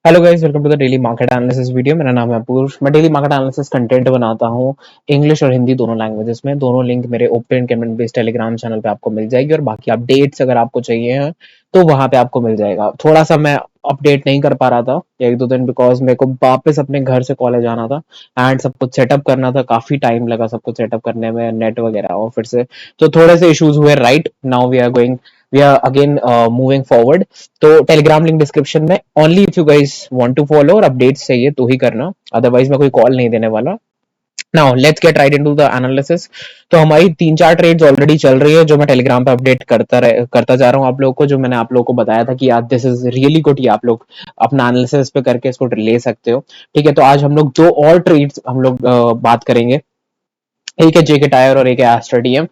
Hello guys, welcome to the daily market analysis video. मेरा नाम है अपूर्व। मैं डेली मार्केट एनालिसिस कंटेंट बनाता हूँ इंग्लिश और हिंदी दोनों लैंग्वेजेस में। दोनों लिंक मेरे open comment based Telegram channel पे आपको मिल जाएगी और बाकी अपडेट्स अगर आपको चाहिए हैं तो वहां पे आपको मिल जाएगा। थोड़ा सा मैं अपडेट नहीं कर पा रहा था एक दो दिन, बिकॉज मेरे को वापस अपने घर से कॉलेज आना था एंड सब कुछ सेटअप करना था। काफी टाइम लगा सब कुछ सेटअप करने में, नेट वगैरह और फिर से तो थोड़े से इश्यूज हुए। Right now we are again moving forward. तो टेलीग्राम लिंक डिस्क्रिप्शन में, only if you guys want to follow और अपडेट्स चाहिए तो ही करना, अदरवाइज मैं कोई कॉल नहीं देने वाला। Now let's get right into the analysis. तो हमारी तीन चार ट्रेड्स ऑलरेडी चल रही है जो मैं टेलीग्राम पे अपडेट करता जा रहा हूँ आप लोगों को। जो मैंने आप लोगों को बताया था कि यार दिस इज रियली गुड, ये आप लोग अपना एनालिसिस पे करके इसको ले सकते हो। ठीक है, तो आज हम लोग जो और ट्रेड्स हम लोग बात करेंगे, एक है जेके टायर और एक है एस्ट्रा डीएम।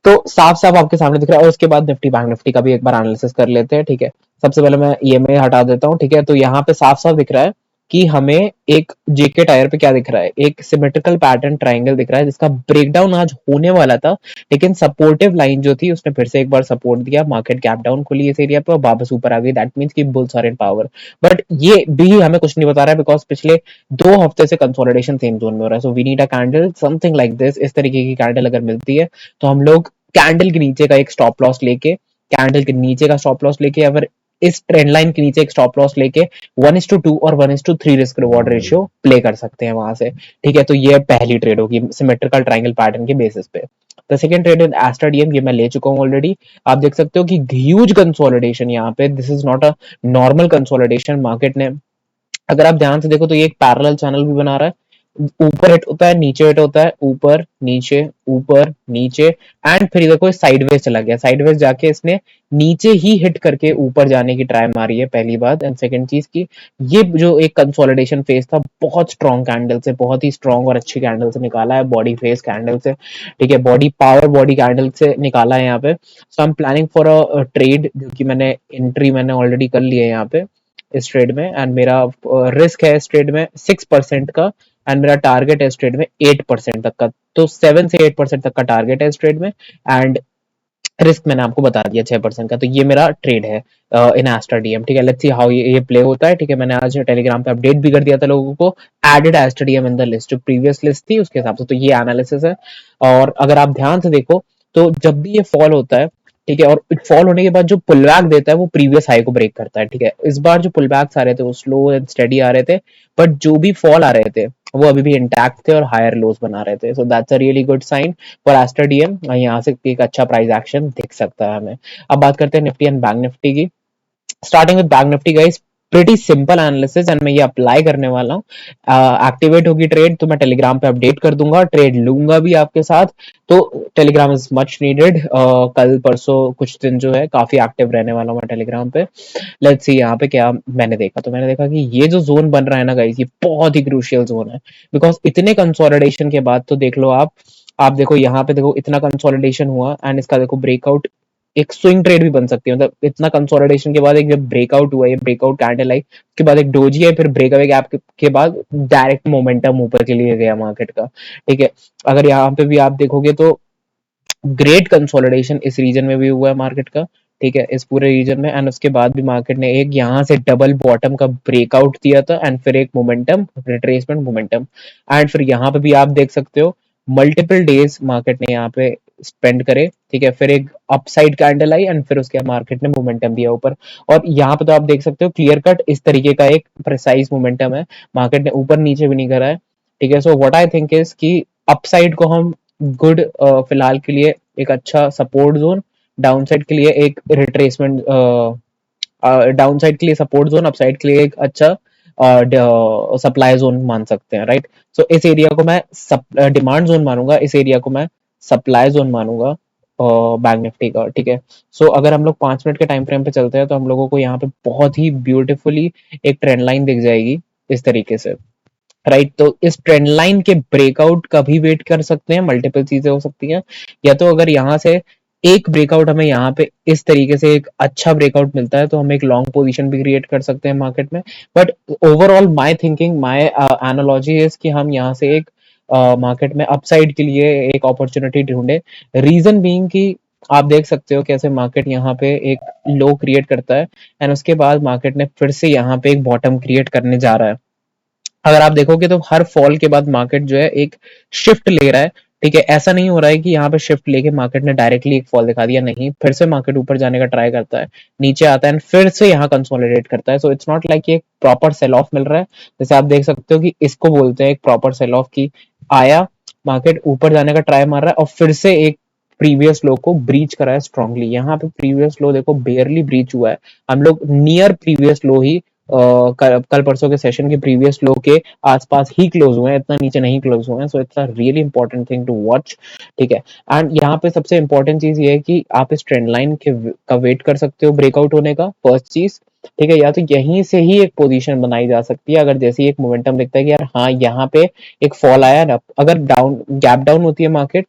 तो साफ साफ आपके सामने दिख रहा है। और उसके बाद निफ्टी बैंक निफ्टी का भी एक बार एनालिसिस कर लेते हैं। ठीक है, सबसे पहले मैं ईएमए हटा देता हूँ। ठीक है, तो यहाँ पे साफ साफ दिख रहा है कि हमें एक जेके टायर पे क्या दिख रहा है, एक सिमेट्रिकल पैटर्न ट्राइंगल दिख रहा है जिसका ब्रेकडाउन आज होने वाला था, लेकिन सपोर्टिव लाइन जो थी उसने फिर से एक बार सपोर्ट दिया। मार्केट गैप डाउन खुली इस एरिया पे और वापस ऊपर आ गई। दैट मींस कि bulls are in power. But ये भी हमें कुछ नहीं बता रहा है, बिकॉज पिछले 2 हफ्ते से कंसोलिडेशन सेम जोन में हो रहा है। So we need a candle something like this. इस तरीके की कैंडल अगर मिलती है तो हम लोग कैंडल के नीचे का एक स्टॉप लॉस लेके, कैंडल के नीचे का स्टॉप लॉस लेके, अगर इस ट्रेंड लाइन के नीचे एक स्टॉप लॉस लेके 1:2 और 1:3 रिस्क रिवॉर्ड रेशियो प्ले कर सकते हैं वहां से। ठीक है, तो ये पहली ट्रेड होगी सिमेट्रिकल ट्रायंगल पैटर्न के बेसिस पे। The second trade in Astra DM, ये मैं ले चुका हूँ ऑलरेडी। आप देख सकते हो कि ह्यूज कंसोलिडेशन यहाँ पे, this is not a normal consolidation. Market ने, अगर आप ध्यान से देखो तो ये एक पैरेलल चैनल भी बना रहा है। ऊपर हिट होता है, नीचे हिट होता है, ऊपर नीचे एंड फिर देखो साइडवेज चला गया। साइडवेज जाके इसने नीचे ही हिट करके ऊपर जाने की ट्राई मारी है, पहली बात। एंड सेकंड चीज की, ये जो एक कंसोलिडेशन फेज था, बहुत स्ट्रॉन्ग कैंडल से, बहुत ही स्ट्रॉन्ग और अच्छी कैंडल से निकाला है, बॉडी फेस कैंडल से। ठीक है, बॉडी पावर बॉडी कैंडल से निकाला है यहाँ पे। So I am planning for a trade, जो कि मैंने ऑलरेडी कर लिया है यहाँ पे इस ट्रेड में। एंड मेरा रिस्क है इस ट्रेड में 6% का एंड मेरा टारगेट है इस ट्रेड में 8% तक का। तो 7 से 8% तक का टारगेट है इस ट्रेड में एंड रिस्क मैंने आपको बता दिया 6% का। तो ये मेरा ट्रेड है इन एस्ट्रा डीएम। ठीक है, लेट्स सी हाउ ये प्ले होता है। ठीक है, मैंने आज टेलीग्राम पे अपडेट भी कर दिया था लोगों को, added Astra DM in the list, जो प्रीवियस लिस्ट थी उसके हिसाब से। तो ये एनालिसिस है। और अगर आप ध्यान से देखो तो जब भी ये फॉल होता है, ठीक है, और फॉल होने के बाद जो पुल बैक देता है वो प्रीवियस हाई को ब्रेक करता है। ठीक है, इस बार जो पुल बैक्स आ रहे थे वो स्लो एंड स्टेडी आ रहे थे, बट जो भी फॉल आ रहे थे वो अभी भी इंटैक्ट थे और हायर लोज बना रहे थे। So that's a really good sign for Astra DM. यहाँ से एक अच्छा प्राइस एक्शन दिख सकता है हमें। अब बात करते हैं निफ्टी एंड बैंक निफ्टी की। Starting with bank Nifty guys, pretty simple analysis and मैं ये अप्लाई करने वाला हूँ। एक्टिवेट होगी ट्रेड तो मैं टेलीग्राम पे अपडेट कर दूंगा, ट्रेड लूंगा भी आपके साथ। तो टेलीग्राम इज मच नीडेड। कल परसों कुछ दिन जो है काफी एक्टिव रहने वाला हूँ मैं टेलीग्राम पे। लेट्स सी यहाँ पे क्या मैंने देखा। तो मैंने देखा कि ये जो जोन बन रहा है ना गाइस, ये बहुत ही क्रूशियल जोन है। बिकॉज इतने कंसोलिडेशन के बाद तो देख लो आप देखो यहाँ पे, देखो इतना कंसोलिडेशन हुआ एंड इसका देखो ब्रेकआउट, एक स्विंग ट्रेड भी बन सकती है। मतलब इतना कंसोलिडेशन के बाद एक जब ब्रेकआउट हुआ, ये ब्रेकआउट कैंडल आई, उसके बाद एक डोजी है, फिर ब्रेकअवे गैप के बाद डायरेक्ट मोमेंटम ऊपर के लिए गया मार्केट का। ठीक है, अगर यहाँ पे भी आप देखोगे तो ग्रेट कंसोलिडेशन इस रीजन में भी हुआ है मार्केट का। ठीक है, इस पूरे रीजन में। एंड उसके बाद भी मार्केट ने एक यहाँ से डबल बॉटम का ब्रेकआउट दिया था एंड फिर एक मोमेंटम रिट्रेसमेंट मोमेंटम। एंड फिर यहाँ पे भी आप देख सकते हो मल्टीपल डेज मार्केट ने यहाँ पे स्पेंड करे। ठीक है, फिर एक अपसाइड कैंडल आई एंड फिर उसके बाद मार्केट ने मोमेंटम दिया ऊपर। और यहाँ पे तो आप देख सकते हो क्लियर कट इस तरीके का एक प्रिसाइज मोमेंटम है। मार्केट ने ऊपर नीचे भी नहीं करा है। ठीक है, so what I think is कि अपसाइड को हम गुड, फिलहाल के लिए एक अच्छा सपोर्ट जोन, डाउनसाइड के लिए एक रिट्रेसमेंट, डाउनसाइड के लिए सपोर्ट जोन, अपसाइड के लिए एक अच्छा सप्लाई जोन मान सकते हैं। राइट, सो इस एरिया को मैं डिमांड जोन मानूंगा, इस एरिया को मैं सप्लाई जोन मानूंगा बैंक निफ्टी का। ठीक है, सो अगर हम लोग 5 मिनट के टाइम फ्रेम पे चलते हैं तो हम लोगों को यहाँ पे बहुत ही ब्यूटीफुली एक ट्रेंड लाइन दिख जाएगी इस तरीके से। राइट, तो इस ट्रेंड लाइन के ब्रेकआउट का भी वेट कर सकते हैं, मल्टीपल चीजें हो सकती हैं। या तो अगर यहाँ से एक ब्रेकआउट हमें यहाँ पे इस तरीके से एक अच्छा ब्रेकआउट मिलता है तो हम एक लॉन्ग पोजीशन भी क्रिएट कर सकते हैं मार्केट में। But overall my thinking, my analogy is कि हम यहाँ से एक मार्केट में अपसाइड के लिए एक अपॉर्चुनिटी ढूंढे। रीजन बीइंग कि आप देख सकते हो कैसे मार्केट यहाँ पे एक लो क्रिएट करता है एंड उसके बाद मार्केट ने फिर से यहाँ पे एक बॉटम क्रिएट करने जा रहा है। अगर आप देखोगे तो हर फॉल के बाद मार्केट जो है एक शिफ्ट ले रहा है। ठीक है, ऐसा नहीं हो रहा है कि यहाँ पे शिफ्ट लेके मार्केट ने डायरेक्टली एक फॉल दिखा दिया, नहीं, फिर से मार्केट ऊपर जाने का ट्राई करता है, नीचे आता है, फिर से यहाँ कंसोलिडेट करता है। सो इट्स नॉट लाइक एक प्रॉपर सेल ऑफ मिल रहा है। जैसे आप देख सकते हो कि इसको बोलते हैं एक प्रॉपर सेल ऑफ की आया, मार्केट ऊपर जाने का ट्राई मार रहा है और फिर से एक प्रीवियस लो को ब्रीच करा है स्ट्रांगली। यहाँ पे प्रीवियस लो देखो बेयरली ब्रीच हुआ है, हम लोग नियर प्रीवियस लो ही कल परसों के सेशन के प्रीवियस लो के आसपास ही क्लोज हुए हैं, इतना नीचे नहीं क्लोज हुए हैं। So it's a really important thing to watch. ठीक है, एंड यहाँ पे सबसे इंपॉर्टेंट चीज ये है कि आप इस ट्रेंड लाइन के का वेट कर सकते हो ब्रेकआउट होने का, फर्स्ट चीज। ठीक है, या तो यहीं से ही एक पोजीशन बनाई जा सकती है अगर जैसे ही एक मोमेंटम दिखता है कि यार हाँ यहाँ पे एक फॉल आया ना, अगर डाउन गैप डाउन होती है मार्केट,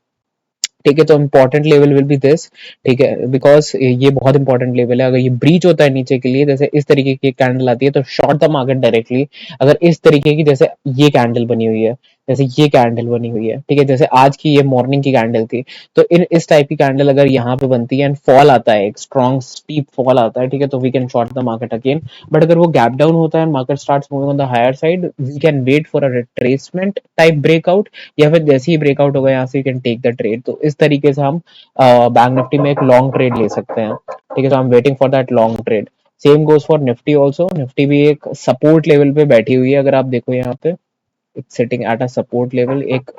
ठीक है, तो important level will be this. ठीक है, बिकॉज ये बहुत इंपॉर्टेंट लेवल है। अगर ये ब्रीच होता है नीचे के लिए, जैसे इस तरीके की कैंडल आती है तो शॉर्ट द मार्केट डायरेक्टली। अगर इस तरीके की जैसे ये कैंडल बनी हुई है, जैसे ये कैंडल बनी हुई है, ठीक है, जैसे आज की ये मॉर्निंग की कैंडल थी, तो इन इस टाइप की कैंडल अगर यहाँ पे बनती है एंड फॉल आता है, एक स्ट्रॉन्ग स्टीप फॉल आता है, ठीक है, तो we can short the market again. But अगर वो गैप डाउन होता है, market starts moving on the higher side, we can wait for a retracement type breakout, या फिर जैसे ही ब्रेकआउट होगा यहाँ से you can take the trade. तो इस तरीके से हम बैंक निफ्टी में एक लॉन्ग ट्रेड ले सकते हैं। ठीक है, तो I am waiting for that long trade. Same goes for Nifty also. Nifty भी एक सपोर्ट लेवल पे बैठी हुई है, अगर आप देखो यहाँ पे it's sitting at a support level, एक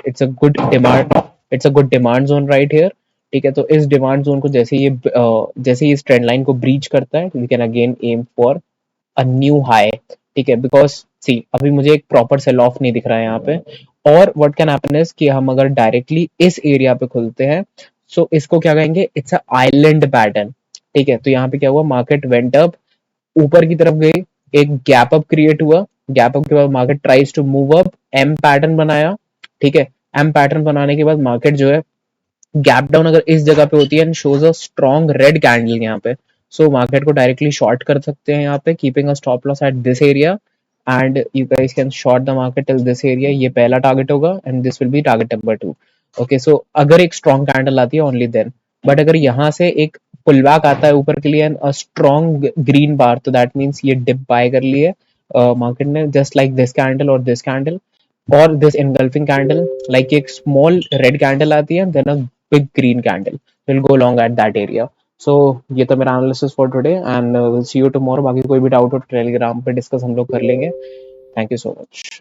it's a good demand, it's a good demand zone right here. ठीक है, तो इस डिमांड जोन को जैसे ही इस ट्रेंड लाइन को ब्रीच करता है, we can again aim for a new high. ठीक है, बिकॉज सी अभी मुझे एक प्रॉपर सेल ऑफ नहीं दिख रहा है यहाँ पे। और व्हाट कैन हैपन इज कि हम अगर डायरेक्टली इस एरिया पे खुलते हैं, सो इसको क्या कहेंगे, इट्स अ आइलैंड पैटर्न। ठीक है, तो यहाँ पे क्या हुआ, मार्केट वेंट अप, ऊपर की तरफ गई, एक गैप अप क्रिएट हुआ, गैप अप के बाद market tries to move up, M pattern बनाया। ठीक है, एम पैटर्न बनाने के बाद मार्केट जो है गैप डाउन अगर इस जगह पे होती है and shows a strong red candle यहाँ पे, सो मार्केट को डायरेक्टली शॉर्ट कर सकते हैं यहाँ पे, keeping a stop loss at this area, and you guys can short the market till this area. ये पहला टारगेट होगा and this will be target number 2। Okay, so अगर एक स्ट्रॉन्ग कैंडल आती है ओनली देन। बट अगर यहाँ से एक पुल बैक आता है ऊपर के लिए एंड अ स्ट्रॉन्ग ग्रीन बार, तो दैट मीन्स ये डिप बाय कर लिए मार्केट ने, जस्ट लाइक दिस कैंडल और this candle or this engulfing candle, like a small red candle आती है, then a big green candle will go long at that area. So ये तो मेरा analysis for today and will see you tomorrow. बाकी कोई भी doubt हो Telegram पे डिस्कस हम लोग कर लेंगे। Thank you so much.